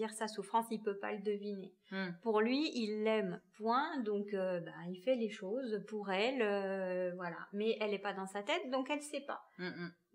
dire sa souffrance, il peut pas le deviner. Pour lui, il l'aime, point, donc il fait les choses pour elle, voilà. Mais elle est pas dans sa tête, donc elle sait pas.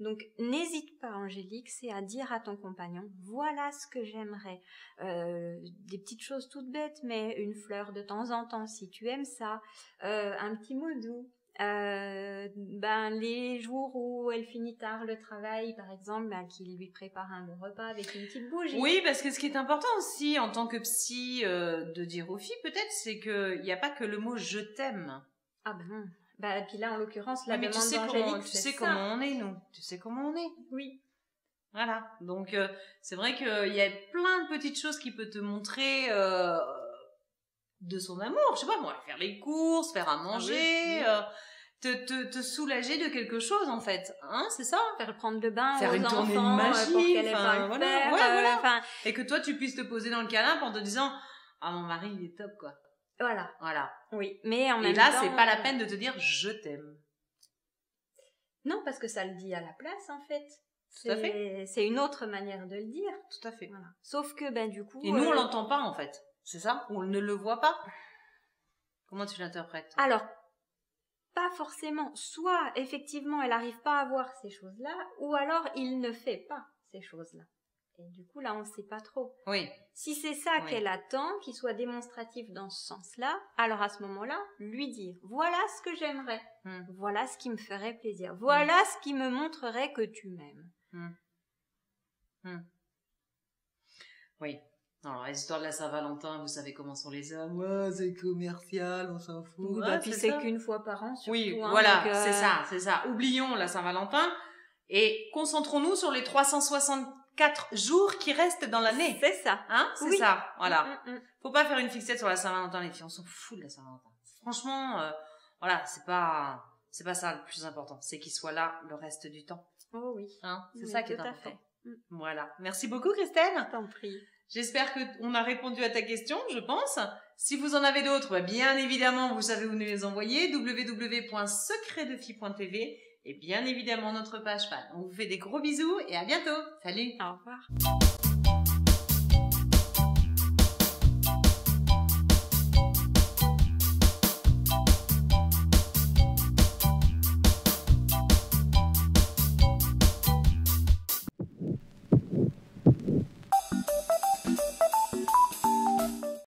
Donc n'hésite pas, Angélique, c'est à dire à ton compagnon, voilà ce que j'aimerais. Des petites choses toutes bêtes, mais une fleur de temps en temps, si tu aimes ça, un petit mot doux. Les jours où elle finit tard le travail, par exemple, qu'il lui prépare un bon repas avec une petite bougie. Oui, parce que ce qui est important aussi en tant que psy de dire aux filles peut-être, c'est qu'il n'y a pas que le mot je t'aime. Ah ben non. Puis là en l'occurrence la demande d'Angélique, c'est tu sais ça. comment on est, nous. Tu sais comment on est. Oui. Voilà. Donc c'est vrai qu'il y a plein de petites choses qui peuvent te montrer de son amour. Je sais pas moi, faire les courses, faire à manger. Te soulager de quelque chose en fait, hein, c'est ça. Faire prendre le bain, faire aux une tournée de enfants, magie, pour qu'elle ait pas le faire, et que toi tu puisses te poser dans le canapé en te disant ah mon mari il est top quoi. Voilà. Oui, mais en même et là temps, c'est pas la peine de te dire je t'aime. Non, parce que ça le dit à la place en fait. Tout à fait. C'est une autre manière de le dire. Tout à fait. Voilà. Sauf que du coup. Et nous on l'entend pas en fait. C'est ça. On ne le voit pas. Comment tu l'interprètes? Alors. Pas forcément. Soit, effectivement, elle n'arrive pas à voir ces choses-là, ou alors il ne fait pas ces choses-là. Et du coup, là, on ne sait pas trop. Oui. Si c'est ça qu'elle attend, qu'il soit démonstratif dans ce sens-là, alors à ce moment-là, lui dire, voilà ce que j'aimerais, voilà ce qui me ferait plaisir, voilà ce qui me montrerait que tu m'aimes. Oui. Alors, les histoires de la Saint-Valentin, vous savez comment sont les hommes. Ouais, c'est commercial, on s'en fout. Oui, puis c'est qu'une fois par an, surtout. Oui, voilà, c'est ça. Oublions la Saint-Valentin et concentrons-nous sur les 364 jours qui restent dans l'année. C'est ça. Hein? C'est ça, voilà. Faut pas faire une fixette sur la Saint-Valentin, les filles. On s'en fout de la Saint-Valentin. Franchement, voilà, c'est pas ça le plus important. C'est qu'il soit là le reste du temps. Oh oui. Hein? C'est ça qui est important. Tout à fait. Voilà. Merci beaucoup, Christelle. T'en prie. J'espère qu'on a répondu à ta question, je pense. Si vous en avez d'autres, bien évidemment, vous savez où nous les envoyer, www.secretdefille.tv et bien évidemment notre page fan. On vous fait des gros bisous et à bientôt. Salut. Au revoir.